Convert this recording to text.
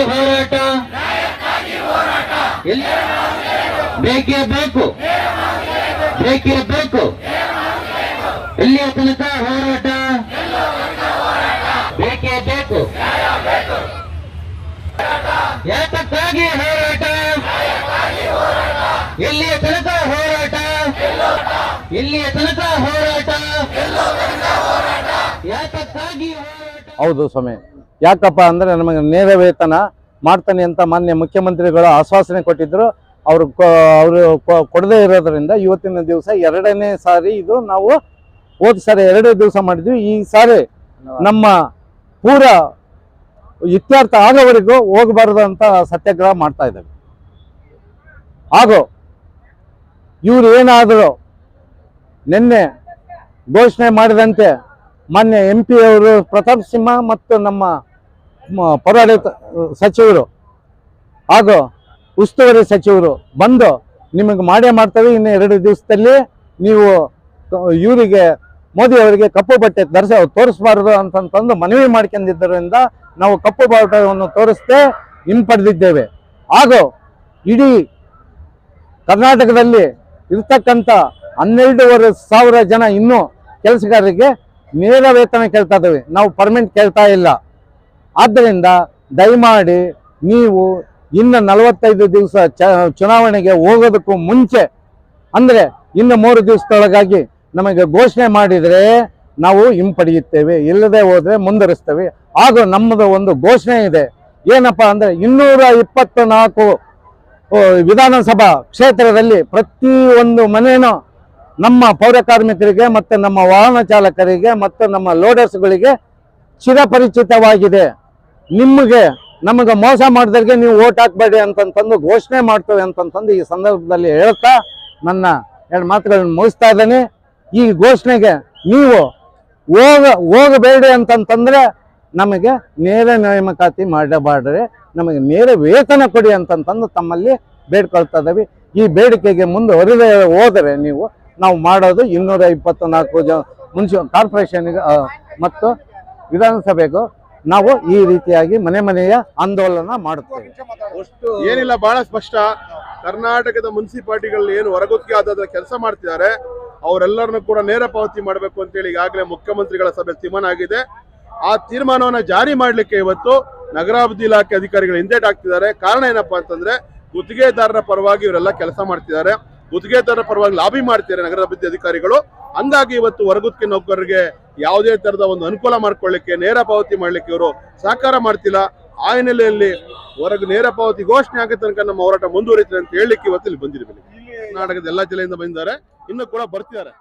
ಹೋರಾಟ ಬೇಕೇ ಬೇಕು, ಬೇಕೇ ಬೇಕು. ಎಲ್ಲಿಯ ತನಕ ಹೋರಾಟ ಬೇಕೇ ಬೇಕು. ಯಾತಕ್ಕಾಗಿ ಹೋರಾಟ, ಎಲ್ಲಿಯ ತನಕ ಹೋರಾಟ, ಎಲ್ಲಿಯ ತನಕ ಹೋರಾಟ, ಯಾತಕ್ಕಾಗಿ ಹೋರಾಟ. ಹೌದು ಸ್ವಾಮಿ, ಯಾಕಪ್ಪ ಅಂದ್ರೆ ನಮಗೆ ನೇರ ವೇತನ ಮಾಡ್ತಾನೆ ಅಂತ ಮಾನ್ಯ ಮುಖ್ಯಮಂತ್ರಿಗಳು ಆಶ್ವಾಸನೆ ಕೊಟ್ಟಿದ್ರು. ಅವರು ಕೊಡದೇ ಇರೋದ್ರಿಂದ ಇವತ್ತಿನ ದಿವಸ ಎರಡನೇ ಸಾರಿ ಇದು. ನಾವು ಹೋದ ಸಾರಿ 2 ದಿವಸ ಮಾಡಿದ್ವಿ. ಈ ಸಾರಿ ನಮ್ಮ ಪೂರ ಇತ್ಯರ್ಥ ಆಗೋವರೆಗೂ ಹೋಗಬಾರದು ಅಂತ ಸತ್ಯಾಗ್ರಹ ಮಾಡ್ತಾ ಇದ್ದೇವೆ. ಹಾಗೂ ಇವರು ಏನಾದರೂ ನಿನ್ನೆ ಘೋಷಣೆ ಮಾಡಿದಂತೆ ಮಾನ್ಯ MP ಅವರು ಪ್ರತಾಪ್ ಸಿಂಹ ಮತ್ತು ನಮ್ಮ ಪೌರಾಡಳಿತ ಸಚಿವರು ಹಾಗೂ ಉಸ್ತುವಾರಿ ಸಚಿವರು ಬಂದು ನಿಮಗೆ ಮಾಡೇ ಮಾಡ್ತೇವೆ, ಇನ್ನು 2 ದಿವಸದಲ್ಲಿ ನೀವು ಇವರಿಗೆ ಮೋದಿ ಅವರಿಗೆ ಕಪ್ಪು ಬಟ್ಟೆ ತೋರಿಸಬಾರದು ಅಂತಂದು ಮನವಿ ಮಾಡ್ಕೊಂಡಿದ್ದರಿಂದ ನಾವು ಕಪ್ಪು ಬಾವುಟವನ್ನು ತೋರಿಸದೆ ಹಿಂಪಡೆದಿದ್ದೇವೆ. ಹಾಗೂ ಇಡೀ ಕರ್ನಾಟಕದಲ್ಲಿ ಇರ್ತಕ್ಕಂಥ 12,500 ಜನ ಇನ್ನೂ ಕೆಲಸಗಾರರಿಗೆ ನೇರ ವೇತನ ಕೇಳ್ತಾ ಇದ್ದೇವೆ, ನಾವು ಪರ್ಮನೆಂಟ್ ಕೇಳ್ತಾ ಇಲ್ಲ. ಆದ್ದರಿಂದ ದಯಮಾಡಿ ನೀವು ಇನ್ನು 45 ದಿವಸ ಚುನಾವಣೆಗೆ ಹೋಗೋದಕ್ಕೂ ಮುಂಚೆ ಅಂದರೆ ಇನ್ನು 3 ದಿವಸದೊಳಗಾಗಿ ನಮಗೆ ಘೋಷಣೆ ಮಾಡಿದರೆ ನಾವು ಹಿಂಪಡೆಯುತ್ತೇವೆ, ಇಲ್ಲದೆ ಹೋದರೆ ಮುಂದುವರಿಸ್ತೇವೆ. ಹಾಗೂ ನಮ್ಮದು ಒಂದು ಘೋಷಣೆ ಇದೆ, ಏನಪ್ಪ ಅಂದರೆ 224 ವಿಧಾನಸಭಾ ಕ್ಷೇತ್ರದಲ್ಲಿ ಪ್ರತಿಯೊಂದು ಮನೆಯೂ ನಮ್ಮ ಪೌರ ಕಾರ್ಮಿಕರಿಗೆ ಮತ್ತು ನಮ್ಮ ವಾಹನ ಚಾಲಕರಿಗೆ ಮತ್ತು ನಮ್ಮ ಲೋಡರ್ಸ್ಗಳಿಗೆ ಚಿರಪರಿಚಿತವಾಗಿದೆ. ನಮಗೆ ಮೋಸ ಮಾಡಿದವರಿಗೆ ನೀವು ಓಟ್ ಹಾಕಬೇಡಿ ಅಂತಂದು ಘೋಷಣೆ ಮಾಡ್ತೇವೆ ಅಂತಂದು ಈ ಸಂದರ್ಭದಲ್ಲಿ ಹೇಳ್ತಾ ನನ್ನ 2 ಮಾತುಗಳನ್ನು ಮುಗಿಸ್ತಾ ಇದ್ದೇನೆ. ಈ ಘೋಷಣೆಗೆ ನೀವು ಹೋಗಬೇಡಿ ಅಂತಂತಂದ್ರೆ ನಮಗೆ ನೇರ ನೇಮಕಾತಿ ಮಾಡಬಾರ್ದ್ರೆ ನಮಗೆ ನೇರ ವೇತನ ಕೊಡಿ ಅಂತಂದು ತಮ್ಮಲ್ಲಿ ಬೇಡ್ಕೊಳ್ತಾ ಇದ್ದೀವಿ. ಈ ಬೇಡಿಕೆಗೆ ಮುಂದುವರಿದೇ ಹೋದರೆ ನಾವು ಮಾಡೋದು 224 ಕಾರ್ಪೊರೇಷನ್ಗೆ ಮತ್ತು ವಿಧಾನಸಭೆಗೂ ನಾವು ಈ ರೀತಿಯಾಗಿ ಮನೆಯ ಆಂದೋಲನ ಮಾಡುತ್ತೇವೆ. ಏನಿಲ್ಲ, ಬಹಳ ಸ್ಪಷ್ಟ. ಕರ್ನಾಟಕದ ಮುನ್ಸಿಪಾಲಿಟಿಗಳಲ್ಲಿ ಏನು ಹೊರಗುತ್ತಿಗೆ ಆದ ಕೆಲಸ ಮಾಡ್ತಿದ್ದಾರೆ ಅವರೆಲ್ಲರನ್ನು ಕೂಡ ನೇರ ಪಾವತಿ ಮಾಡಬೇಕು ಅಂತೇಳಿ ಈಗಾಗಲೇ ಮುಖ್ಯಮಂತ್ರಿಗಳ ಸಭೆ ತೀರ್ಮಾನ ಆಗಿದೆ. ಆ ತೀರ್ಮಾನವನ್ನು ಜಾರಿ ಮಾಡಲಿಕ್ಕೆ ಇವತ್ತು ನಗರಾಭಿವೃದ್ಧಿ ಇಲಾಖೆ ಅಧಿಕಾರಿಗಳು ಹಿಂದೇಟಾಗ್ತಿದ್ದಾರೆ. ಕಾರಣ ಏನಪ್ಪಾ ಅಂತಂದ್ರೆ ಗುತ್ತಿಗೆದಾರರ ಪರವಾಗಿ ಇವರೆಲ್ಲ ಕೆಲಸ ಮಾಡ್ತಿದ್ದಾರೆ, ಗುತ್ತಿಗೆದಾರರ ಪರವಾಗಿ ಲಾಬಿ ಮಾಡ್ತಿದ್ದಾರೆ ನಗರಾಭಿವೃದ್ಧಿ ಅಧಿಕಾರಿಗಳು. ಹಂಗಾಗಿ ಇವತ್ತು ಹೊರಗುತ್ತಿಗೆ ನೌಕರರಿಗೆ ಯಾವುದೇ ತರದ ಒಂದು ಅನುಕೂಲ ಮಾಡ್ಕೊಳ್ಳಿಕ್ಕೆ, ನೇರ ಪಾವತಿ ಮಾಡ್ಲಿಕ್ಕೆ ಇವರು ಸಹಕಾರ ಮಾಡ್ತಿಲ್ಲ. ಆ ಹಿನ್ನೆಲೆಯಲ್ಲಿ ಹೊರಗೆ ನೇರ ಪಾವತಿ ಘೋಷಣೆ ಆಗೋ ತನಕ ನಮ್ಮ ಹೋರಾಟ ಮುಂದುವರಿತಾರೆ ಅಂತ ಹೇಳಲಿಕ್ಕೆ ಇವತ್ತು ಇಲ್ಲಿ ಬಂದಿರಬೇಕು. ಕರ್ನಾಟಕದ ಎಲ್ಲಾ ಜಿಲ್ಲೆಯಿಂದ ಬಂದಿದ್ದಾರೆ, ಇನ್ನು ಕೂಡ ಬರ್ತಿದ್ದಾರೆ.